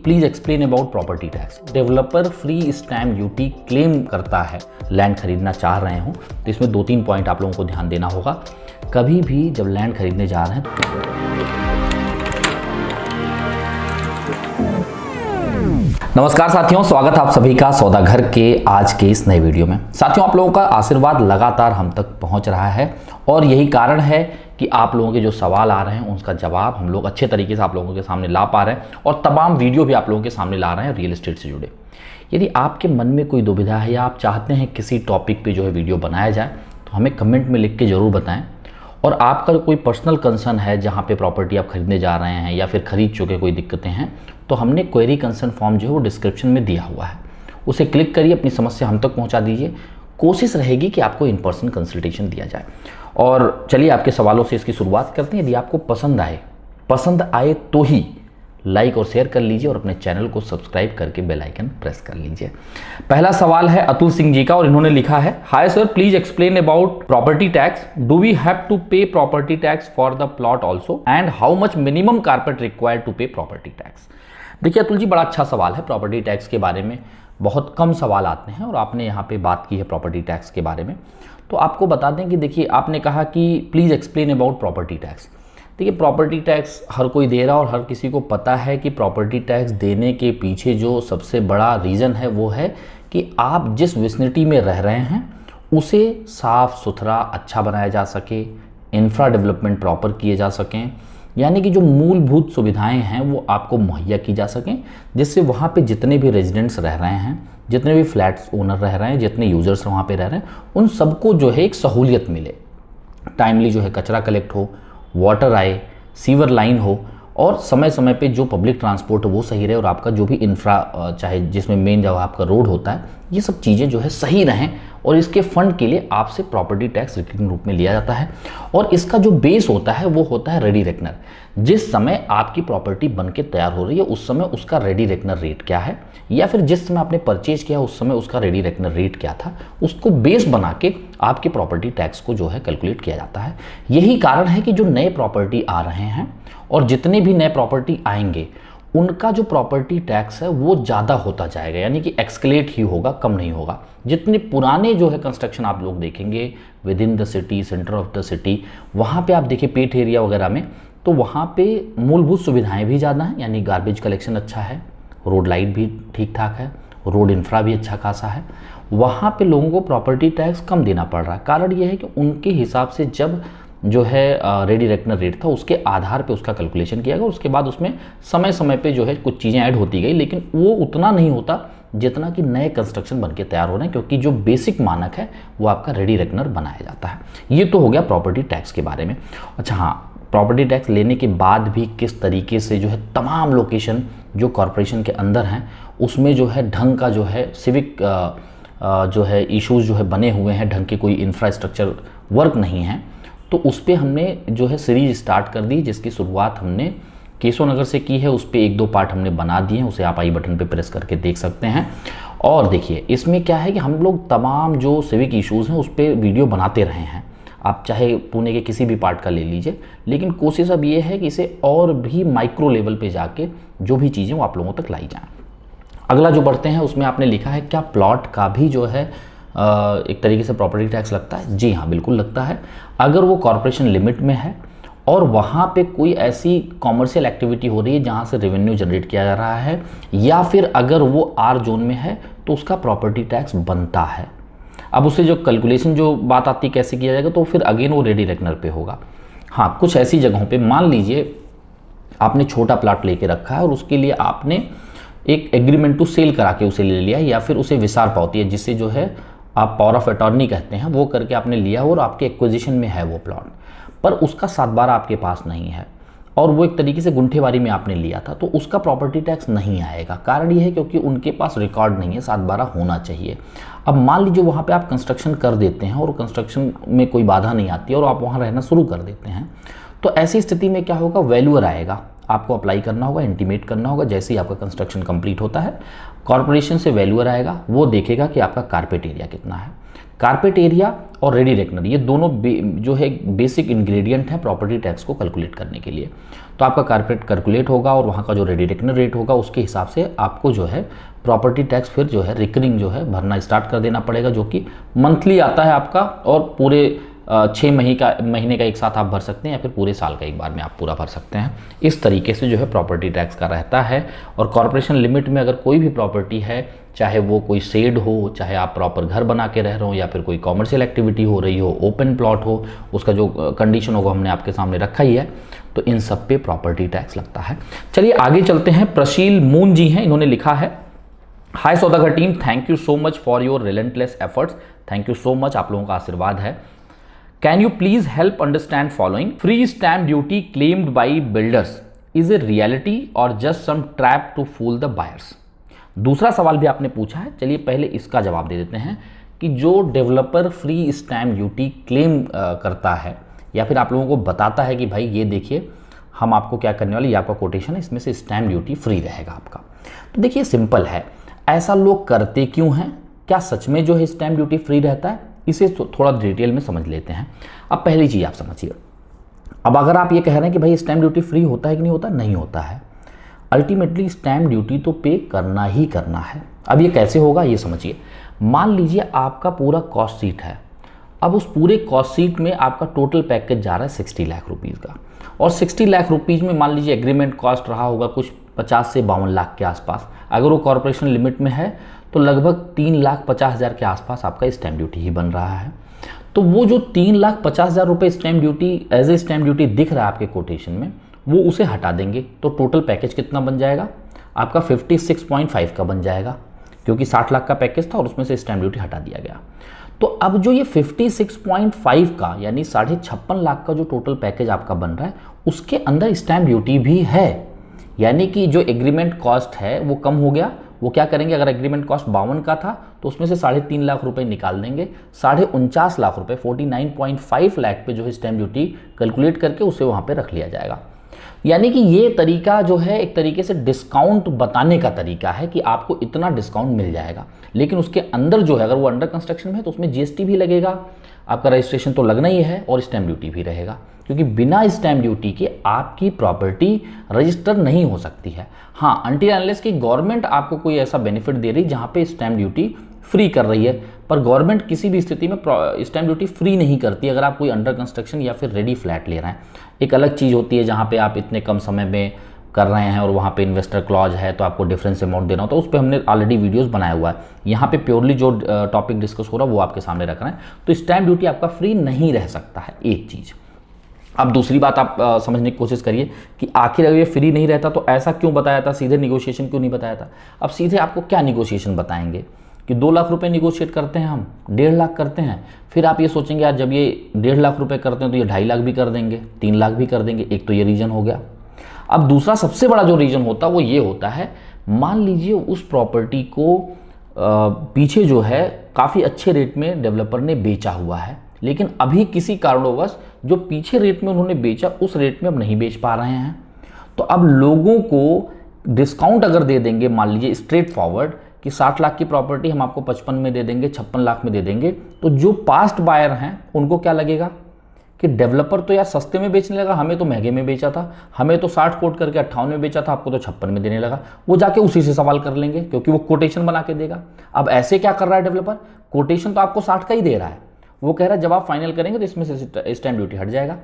Please explain about property tax. Developer free stamp duty claim करता है, land खरीदना चाह रहे हो तो इसमें 2-3 पॉइंट आप लोगों को ध्यान देना होगा। कभी भी जब लैंड खरीदने जा रहे हैं नमस्कार साथियों, स्वागत है आप सभी का सौदा घर के आज के इस नए वीडियो में। साथियों, आप लोगों का आशीर्वाद लगातार हम तक पहुंच रहा है और यही कारण है कि आप लोगों के जो सवाल आ रहे हैं उसका जवाब हम लोग अच्छे तरीके से आप लोगों के सामने ला पा रहे हैं और तमाम वीडियो भी आप लोगों के सामने ला रहे हैं रियल एस्टेट से जुड़े। यदि आपके मन में कोई दुविधा है या आप चाहते हैं किसी टॉपिक पे जो है वीडियो बनाया जाए तो हमें कमेंट में लिख के ज़रूर बताएं। और आपका कोई पर्सनल कंसर्न है जहाँ पे प्रॉपर्टी आप खरीदने जा रहे हैं या फिर खरीद चुके कोई दिक्कतें हैं तो हमने क्वेरी कंसर्न फॉर्म जो है वो डिस्क्रिप्शन में दिया हुआ है, उसे क्लिक करिए, अपनी समस्या हम तक पहुँचा दीजिए। कोशिश रहेगी कि आपको इन पर्सन कंसल्टेशन दिया जाए। और चलिए आपके सवालों से इसकी शुरुआत करते हैं। यदि आपको पसंद आए तो ही लाइक और शेयर कर लीजिए और अपने चैनल को सब्सक्राइब करके बेल आइकन प्रेस कर लीजिए। पहला सवाल है अतुल सिंह जी का और इन्होंने लिखा है, hi sir, please explain about property tax. Do we have to pay property tax for the plot also and how much minimum carpet required to pay property tax. देखिए अतुल जी, बड़ा अच्छा सवाल है। प्रॉपर्टी टैक्स के बारे में बहुत कम सवाल आते हैं और आपने यहाँ पे बात की है प्रॉपर्टी टैक्स के बारे में। तो आपको बता दें कि देखिए आपने कहा कि please explain about property tax. देखिए प्रॉपर्टी टैक्स हर कोई दे रहा और हर किसी को पता है कि प्रॉपर्टी टैक्स देने के पीछे जो सबसे बड़ा रीज़न है वो है कि आप जिस विसिनिटी में रह रहे हैं उसे साफ़ सुथरा अच्छा बनाया जा सके, इंफ्रा डेवलपमेंट प्रॉपर किए जा सकें, यानी कि जो मूलभूत सुविधाएं हैं वो आपको मुहैया की जा सकें, जिससे वहाँ पे जितने भी रेजिडेंट्स रह रहे हैं, जितने भी फ्लैट्स ओनर रह रहे हैं, जितने यूज़र्स वहाँ पे रह रहे हैं, उन सबको जो है एक सहूलियत मिले। टाइमली जो है कचरा कलेक्ट हो, वाटर आए, सीवर लाइन हो और समय समय पे जो पब्लिक ट्रांसपोर्ट है वो सही रहे और आपका जो भी इंफ्रा चाहे जिसमें मेन जगह आपका रोड होता है, ये सब चीज़ें जो है सही रहें। और इसके फंड के लिए आपसे प्रॉपर्टी टैक्स रिकरिंग रूप में लिया जाता है और इसका जो बेस होता है वो होता है रेडी रेकनर। जिस समय आपकी प्रॉपर्टी बन के तैयार हो रही है उस समय उसका रेडी रेकनर रेट क्या है, या फिर जिस समय आपने परचेज किया उस समय उसका रेडी रेकनर रेट क्या था, उसको बेस बना के आपके प्रॉपर्टी टैक्स को जो है कैलकुलेट किया जाता है। यही कारण है कि जो नए प्रॉपर्टी आ रहे हैं और जितने भी नए प्रॉपर्टी आएंगे उनका जो प्रॉपर्टी टैक्स है वो ज़्यादा होता जाएगा, यानी कि एक्सकेलेट ही होगा, कम नहीं होगा। जितने पुराने जो है कंस्ट्रक्शन आप लोग देखेंगे with in the city, centre of the city, वहाँ पे आप देखिए पेट एरिया वगैरह में, तो वहाँ पे मूलभूत सुविधाएं भी ज़्यादा हैं, यानी गार्बेज कलेक्शन अच्छा है, रोड लाइट भी ठीक ठाक है, रोड इंफ्रा भी अच्छा खासा है। वहाँ पे लोगों को प्रॉपर्टी टैक्स कम देना पड़ रहा है। कारण ये है कि उनके हिसाब से जब जो है रेडी रेकनर रेट था उसके आधार पे उसका कैलकुलेशन किया गया, उसके बाद उसमें समय समय पे जो है कुछ चीज़ें ऐड होती गई, लेकिन वो उतना नहीं होता जितना कि नए कंस्ट्रक्शन बनके तैयार हो रहे हैं, क्योंकि जो बेसिक मानक है वो आपका रेडी रेकनर बनाया जाता है। ये तो हो गया प्रॉपर्टी टैक्स के बारे में। अच्छा हाँ, प्रॉपर्टी टैक्स लेने के बाद भी किस तरीके से जो है तमाम लोकेशन जो कॉरपोरेशन के अंदर हैं उसमें जो है ढंग का जो है सिविक जो है इश्यूज़ जो है बने हुए हैं, ढंग के कोई इंफ्रास्ट्रक्चर वर्क नहीं है, तो उस पर हमने जो है सीरीज स्टार्ट कर दी, जिसकी शुरुआत हमने केशव नगर से की है। उस पर 1-2 पार्ट हमने बना दिए हैं, उसे आप आई बटन पे प्रेस करके देख सकते हैं। और देखिए इसमें क्या है कि हम लोग तमाम जो सिविक इश्यूज़ हैं उस पर वीडियो बनाते रहे हैं। आप चाहे पुणे के किसी भी पार्ट का ले लीजिए, लेकिन कोशिश अब ये है कि इसे और भी माइक्रो लेवल पे जाके जो भी चीज़ें वो आप लोगों तक लाई जाएँ। अगला जो बढ़ते हैं उसमें आपने लिखा है क्या प्लॉट का भी जो है एक तरीके से प्रॉपर्टी टैक्स लगता है? जी हाँ, बिल्कुल लगता है। अगर वो कॉरपोरेशन लिमिट में है और वहाँ पे कोई ऐसी कॉमर्शियल एक्टिविटी हो रही है जहाँ से रेवेन्यू जनरेट किया जा रहा है, या फिर अगर वो आर जोन में है तो उसका प्रॉपर्टी टैक्स बनता है। अब उसे जो कैलकुलेशन जो बात आती है कैसे किया जाएगा, तो फिर अगेन वो रेडी रेकनर पे होगा। हाँ, कुछ ऐसी जगहों पे मान लीजिए आपने छोटा प्लाट लेके रखा है और उसके लिए आपने एक एग्रीमेंट टू सेल करा के उसे ले लिया, या फिर उसे विसार पावती है जिससे जो है आप पावर ऑफ अटॉर्नी कहते हैं, वो करके आपने लिया और आपके एक्विजिशन में है वो प्लॉट, पर उसका 7/12 आपके पास नहीं है और वो एक तरीके से गुंठेवारी में आपने लिया था, तो उसका प्रॉपर्टी टैक्स नहीं आएगा। कारण ये है क्योंकि उनके पास रिकॉर्ड नहीं है, 7/12 होना चाहिए। अब मान लीजिए वहाँ पे आप कंस्ट्रक्शन कर देते हैं और कंस्ट्रक्शन में कोई बाधा नहीं आती और आप वहाँ रहना शुरू कर देते हैं, तो ऐसी स्थिति में क्या होगा, वैल्यूअर आएगा, आपको अप्लाई करना होगा, इंटीमेट करना होगा। जैसे ही आपका कंस्ट्रक्शन कंप्लीट होता है, कॉर्पोरेशन से वैल्यूअर आएगा, वो देखेगा कि आपका कारपेट एरिया कितना है। कारपेट एरिया और रेडी रेकनर ये दोनों जो है बेसिक इंग्रेडिएंट है प्रॉपर्टी टैक्स को कैलकुलेट करने के लिए। तो आपका कारपेट कैलकुलेट होगा और वहाँ का जो रेडी रेकनर रेट होगा उसके हिसाब से आपको जो है प्रॉपर्टी टैक्स फिर जो है रिकरिंग जो है भरना स्टार्ट कर देना पड़ेगा, जो कि मंथली आता है आपका, और पूरे 6 महीने का एक साथ आप भर सकते हैं या फिर पूरे साल का एक बार में आप पूरा भर सकते हैं। इस तरीके से जो है प्रॉपर्टी टैक्स का रहता है। और कॉर्पोरेशन लिमिट में अगर कोई भी प्रॉपर्टी है, चाहे वो कोई शेड हो, चाहे आप प्रॉपर घर बना के रह रहे हो, या फिर कोई कॉमर्शियल एक्टिविटी हो रही हो, ओपन प्लॉट हो, उसका जो कंडीशन होगा हमने आपके सामने रखा ही है, तो इन सब पे प्रॉपर्टी टैक्स लगता है। चलिए आगे चलते हैं। प्रशील मून जी हैं, इन्होंने लिखा है, हाय सौदागर team, thank you so much for your relentless efforts. Thank you so much, आप लोगों का आशीर्वाद है। Can you please help understand following? Free stamp duty claimed by builders is a reality or just some trap to fool the buyers? दूसरा सवाल भी आपने पूछा है, चलिए पहले इसका जवाब दे देते हैं कि जो developer free stamp duty claim करता है या फिर आप लोगों को बताता है कि भाई ये देखिए हम आपको क्या करने वाले, ये आपका कोटेशन है, इसमें से स्टैम्प ड्यूटी फ्री रहेगा आपका। तो देखिए सिंपल है, ऐसा लोग करते क्यों हैं? क्या सच में जो है स्टैम्प ड्यूटी फ्री रहता है? इसे थोड़ा डिटेल में समझ लेते हैं। अब पहली चीज़ आप समझिए, अब अगर आप ये कह रहे हैं कि भाई स्टैम्प ड्यूटी फ्री होता है कि नहीं होता, नहीं होता है। अल्टीमेटली स्टैम्प ड्यूटी तो पे करना ही करना है। अब ये कैसे होगा ये समझिए। मान लीजिए आपका पूरा कॉस्ट शीट है, अब उस पूरे कॉस्ट शीट में आपका टोटल पैकेज जा रहा है 60 लाख रुपीज़ का, और 60 लाख रुपीज़ में मान लीजिए एग्रीमेंट कॉस्ट रहा होगा कुछ 50 से 52 लाख के आसपास। अगर वो कॉर्पोरेशन लिमिट में है तो लगभग 3,50,000 के आसपास आपका स्टैम्प ड्यूटी ही बन रहा है। तो वो जो 3,50,000 रुपये stamp duty as a stamp duty दिख रहा है आपके कोटेशन में, वो उसे हटा देंगे तो टोटल पैकेज कितना बन जाएगा आपका 56.5 का बन जाएगा, क्योंकि 60 लाख का पैकेज था और उसमें से स्टैम्प ड्यूटी हटा दिया गया। तो अब जो ये 56.5 का यानी 56.5 लाख का जो टोटल पैकेज आपका बन रहा है, उसके अंदर स्टैम्प ड्यूटी भी है। यानी कि जो एग्रीमेंट कॉस्ट है वो कम हो गया। वो क्या करेंगे, अगर एग्रीमेंट कॉस्ट 52 का था तो उसमें से 3.5 लाख रुपए निकाल देंगे, 49.5 लाख रुपए 49.5 लाख पे जो है स्टैम्प ड्यूटी कैलकुलेट करके उसे वहाँ पे रख लिया जाएगा। यानी कि ये तरीका जो है एक तरीके से डिस्काउंट बताने का तरीका है कि आपको इतना डिस्काउंट मिल जाएगा, लेकिन उसके अंदर जो है अगर वो अंडर कंस्ट्रक्शन में है तो उसमें जीएसटी भी लगेगा, आपका रजिस्ट्रेशन तो लगना ही है, और स्टैम्प ड्यूटी भी रहेगा, क्योंकि बिना स्टैम्प ड्यूटी के आपकी प्रॉपर्टी रजिस्टर नहीं हो सकती है। हाँ, अनटिल अनलेस कि गवर्नमेंट आपको कोई ऐसा बेनिफिट दे रही जहाँ पे स्टैम्प ड्यूटी फ्री कर रही है, पर गवर्नमेंट किसी भी स्थिति में स्टैम्प ड्यूटी फ्री नहीं करती अगर आप कोई अंडर कंस्ट्रक्शन या फिर रेडी फ्लैट ले रहे हैं। एक अलग चीज़ होती है जहाँ पे आप इतने कम समय में कर रहे हैं और वहाँ पे इन्वेस्टर क्लॉज है तो आपको डिफरेंस अमाउंट देना होता है, उस पर हमने ऑलरेडी वीडियोस बनाया हुआ है। यहाँ पे प्योरली जो टॉपिक डिस्कस हो रहा है वो आपके सामने रख रहे हैं। तो स्टैम्प ड्यूटी आपका फ्री नहीं रह सकता है, एक चीज़। अब दूसरी बात आप समझने की कोशिश करिए कि आखिर अगर ये फ्री नहीं रहता तो ऐसा क्यों बताया था, सीधे निगोशिएशन क्यों नहीं बताया था। अब सीधे आपको क्या निगोशिएशन बताएंगे कि 2 लाख रुपए निगोशिएट करते हैं हम, 1.5 लाख करते हैं, फिर आप ये सोचेंगे यार जब ये 1.5 लाख रुपए करते हैं तो ये 2.5 लाख भी कर देंगे, 3 लाख भी कर देंगे। एक तो ये रीज़न हो गया। अब दूसरा सबसे बड़ा जो रीज़न होता है वो ये होता है, मान लीजिए उस प्रॉपर्टी को पीछे जो है काफ़ी अच्छे रेट में डेवलपर ने बेचा हुआ है, लेकिन अभी किसी कारणवश जो पीछे रेट में उन्होंने बेचा उस रेट में अब नहीं बेच पा रहे हैं। तो अब लोगों को डिस्काउंट अगर दे देंगे, मान लीजिए स्ट्रेट फॉरवर्ड कि 60 लाख की प्रॉपर्टी हम आपको 55 में दे देंगे, 56 लाख में दे देंगे, तो जो पास्ट बायर हैं उनको क्या लगेगा कि डेवलपर तो यार सस्ते में बेचने लगा, हमें तो महंगे में बेचा था, हमें तो 60 कोट करके 58 में बेचा था, आपको तो 56 में देने लगा। वो जाके उसी से सवाल कर लेंगे क्योंकि वो कोटेशन बना के देगा। अब ऐसे क्या कर रहा है डेवलपर, कोटेशन तो आपको 60 का ही दे रहा है, वो कह रहा है जब आप फाइनल करेंगे तो इसमें से स्टैम्प ड्यूटी हट जाएगा।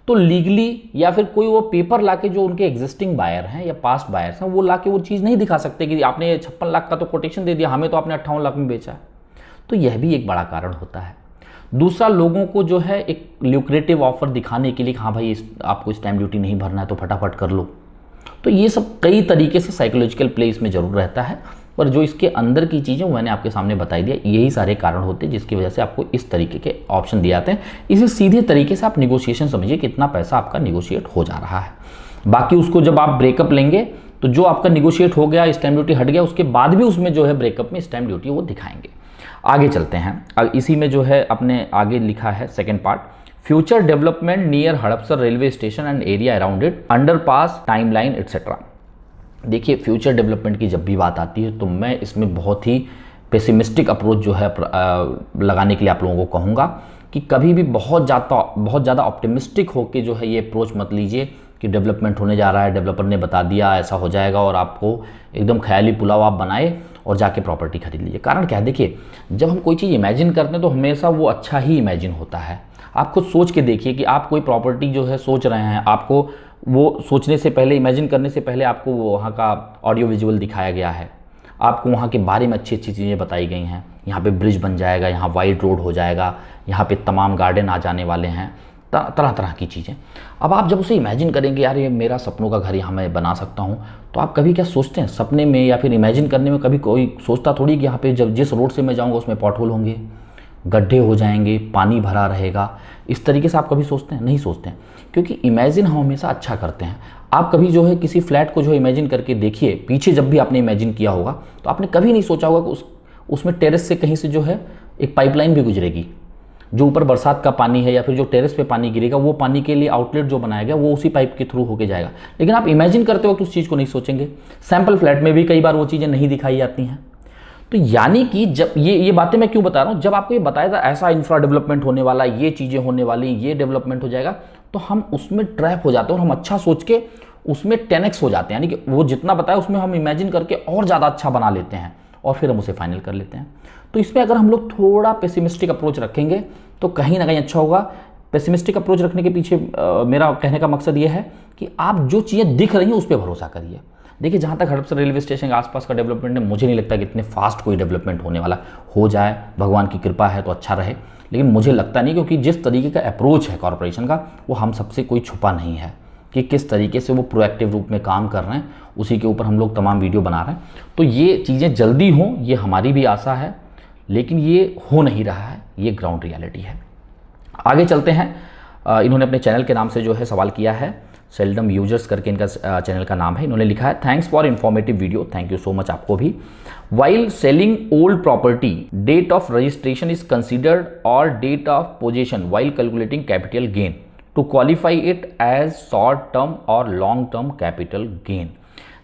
तो लीगली या फिर कोई वो पेपर लाके जो उनके एग्जिस्टिंग बायर हैं या पास्ट बायर्स हैं वो लाके वो चीज़ नहीं दिखा सकते कि आपने 56 लाख का तो कोटेशन दे दिया, हमें तो आपने 58 लाख में बेचा है। तो यह भी एक बड़ा कारण होता है। दूसरा, लोगों को जो है एक ल्यूक्रेटिव ऑफर दिखाने के लिए हाँ भाई आपको स्टैम्प ड्यूटी नहीं भरना है तो फटाफट कर लो। तो ये सब कई तरीके से साइकोलॉजिकल प्ले इसमें जरूर रहता है, पर जो इसके अंदर की चीज़ें मैंने आपके सामने बताई दिया, यही सारे कारण होते हैं जिसकी वजह से आपको इस तरीके के ऑप्शन दिए जाते हैं। इसे सीधे तरीके से आप निगोशिएशन समझिए कितना पैसा आपका निगोशिएट हो जा रहा है। बाकी उसको जब आप ब्रेकअप लेंगे तो जो आपका निगोशिएट हो गया, स्टैम्प ड्यूटी हट गया, उसके बाद भी उसमें जो है ब्रेकअप में स्टैम्प ड्यूटी वो दिखाएंगे। आगे चलते हैं। इसी में जो है अपने आगे लिखा है second part, future development near Hadapsar railway station and area around it, underpass, timeline etcetera. देखिए फ्यूचर डेवलपमेंट की जब भी बात आती है तो मैं इसमें बहुत ही पेसिमिस्टिक अप्रोच जो है लगाने के लिए आप लोगों को कहूँगा कि कभी भी बहुत ज़्यादा ऑप्टिमिस्टिक होकर जो है ये अप्रोच मत लीजिए कि डेवलपमेंट होने जा रहा है, डेवलपर ने बता दिया ऐसा हो जाएगा और आपको एकदम ख्याली पुलाव आप बनाए और जाके प्रॉपर्टी खरीद लीजिए। कारण क्या है, देखिए जब हम कोई चीज़ इमेजिन करते हैं तो हमेशा वो अच्छा ही इमेजिन होता है। आप खुद सोच के देखिए कि आप कोई प्रॉपर्टी जो है सोच रहे हैं, आपको वो सोचने से पहले, इमेजिन करने से पहले आपको वहाँ का ऑडियो विजुअल दिखाया गया है, आपको वहाँ के बारे में अच्छी अच्छी चीज़ें बताई गई हैं। यहाँ पे ब्रिज बन जाएगा, यहाँ वाइड रोड हो जाएगा, यहाँ पे तमाम गार्डन आ जाने वाले हैं, तरह तरह की चीज़ें। अब आप जब उसे इमेजिन करेंगे यार ये मेरा सपनों का घर यहाँ मैं बना सकता हूँ, तो आप कभी क्या सोचते हैं सपने में या फिर इमेजिन करने में, कभी कोई सोचता थोड़ी कि यहाँ पे जब जिस रोड से मैं जाऊँगा उसमें पॉटहोल होंगे, गड्ढे हो जाएंगे, पानी भरा रहेगा। इस तरीके से आप कभी सोचते हैं? नहीं सोचते हैं, क्योंकि इमेजिन हम हमेशा अच्छा करते हैं। आप कभी जो है किसी फ्लैट को जो इमेजिन करके देखिए, पीछे जब भी आपने इमेजिन किया होगा तो आपने कभी नहीं सोचा होगा कि उसमें टेरेस से कहीं से जो है एक पाइपलाइन भी गुजरेगी, जो ऊपर बरसात का पानी है या फिर जो टेरेस पे पानी गिरेगा वो पानी के लिए आउटलेट जो बनाया गया वो उसी पाइप के थ्रू होके जाएगा। लेकिन आप इमेजिन करते वक्त उस चीज़ को नहीं सोचेंगे। सैंपल फ्लैट में भी कई बार वो चीज़ें नहीं दिखाई जाती हैं। तो यानी कि जब ये बातें मैं क्यों बता रहा हूँ, जब आपको ये बताया था ऐसा इंफ्रा डेवलपमेंट होने वाला, ये चीज़ें होने वाली, ये डेवलपमेंट हो जाएगा, तो हम उसमें ट्रैप हो जाते हैं और हम अच्छा सोच के उसमें 10x हो जाते हैं। यानी कि वो जितना बताया उसमें हम इमेजिन करके और ज़्यादा अच्छा बना लेते हैं और फिर हम उसे फाइनल कर लेते हैं। तो इसमें अगर हम लोग थोड़ा पेसिमिस्टिक अप्रोच रखेंगे तो कहीं ना कहीं अच्छा होगा। पेसिमिस्टिक अप्रोच रखने के पीछे मेरा कहने का मकसद ये है कि आप जो चीज़ें दिख रही हैं उस पर भरोसा करिए। देखिए जहाँ तक हड़पसर रेलवे स्टेशन के आसपास का डेवलपमेंट है, मुझे नहीं लगता कि इतने फास्ट कोई डेवलपमेंट होने वाला। हो जाए, भगवान की कृपा है तो अच्छा रहे, लेकिन मुझे लगता नहीं, क्योंकि जिस तरीके का अप्रोच है कॉरपोरेशन का वो हम सबसे कोई छुपा नहीं है कि किस तरीके से वो प्रोएक्टिव रूप में काम कर रहे हैं। उसी के ऊपर हम लोग तमाम वीडियो बना रहे हैं। तो ये चीज़ें जल्दी हों ये हमारी भी आशा है, लेकिन ये हो नहीं रहा है, ये ग्राउंड रियलिटी है। आगे चलते हैं। इन्होंने अपने चैनल के नाम से जो है सवाल किया है, सेल्डम यूजर्स करके इनका चैनल का नाम है। इन्होंने लिखा है thanks for informative video. Thank you so much आपको भी। While selling old property, date of registration is considered और date of possession while calculating capital gain to qualify it as short term और लॉन्ग टर्म कैपिटल गेन।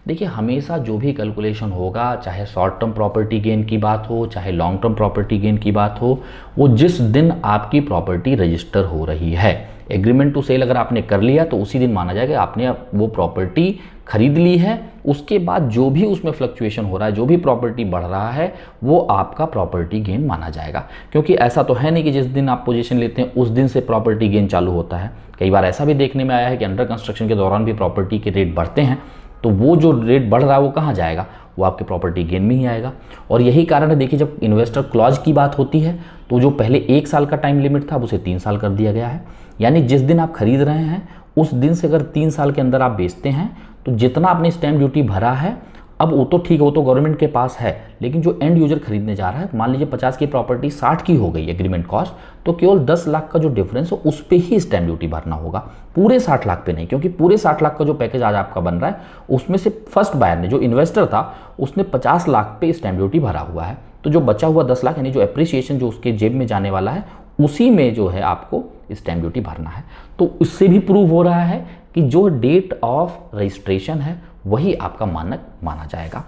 देखिए हमेशा जो भी calculation होगा, चाहे शॉर्ट टर्म प्रॉपर्टी गेन की बात हो, चाहे लॉन्ग टर्म प्रॉपर्टी गेन की बात हो, वो जिस दिन आपकी प्रॉपर्टी रजिस्टर हो रही है, एग्रीमेंट टू सेल अगर आपने कर लिया तो उसी दिन माना जाएगा आपने वो प्रॉपर्टी खरीद ली है। उसके बाद जो भी उसमें फ्लक्चुएशन हो रहा है, जो भी प्रॉपर्टी बढ़ रहा है, वो आपका प्रॉपर्टी गेन माना जाएगा। क्योंकि ऐसा तो है नहीं कि जिस दिन आप पोजीशन लेते हैं उस दिन से प्रॉपर्टी गेन चालू होता है। कई बार ऐसा भी देखने में आया है कि अंडर कंस्ट्रक्शन के दौरान भी प्रॉपर्टी के रेट बढ़ते हैं, तो वो जो रेट बढ़ रहा है वो कहाँ जाएगा, वो आपके प्रॉपर्टी गेन में ही आएगा। और यही कारण है, देखिए जब इन्वेस्टर क्लॉज की बात होती है तो जो पहले 1 साल का टाइम लिमिट था अब उसे 3 साल कर दिया गया है। यानी जिस दिन आप खरीद रहे हैं उस दिन से अगर 3 साल के अंदर आप बेचते हैं तो जितना आपने स्टैम्प ड्यूटी भरा है, अब वो तो ठीक है, वो तो गवर्नमेंट के पास है, लेकिन जो एंड यूजर खरीदने जा रहा है, मान लीजिए 50 की प्रॉपर्टी 60 की हो गई एग्रीमेंट कॉस्ट, तो केवल 10 लाख का जो डिफरेंस हो उस पे ही स्टैम्प ड्यूटी भरना होगा, पूरे 60 लाख पे नहीं। क्योंकि पूरे 60 लाख का जो पैकेज आज आपका बन रहा है उसमें से फर्स्ट बायर ने, जो इन्वेस्टर था, उसने 50 लाख पे स्टैम्प ड्यूटी भरा हुआ है। तो जो बचा हुआ 10 लाख यानी जो एप्रिसिएशन जो उसके जेब में जाने वाला है, उसी में जो है आपको स्टैम्प ड्यूटी भरना है। तो उससे भी प्रूव हो रहा है कि जो डेट ऑफ रजिस्ट्रेशन है वही आपका मानक माना जाएगा।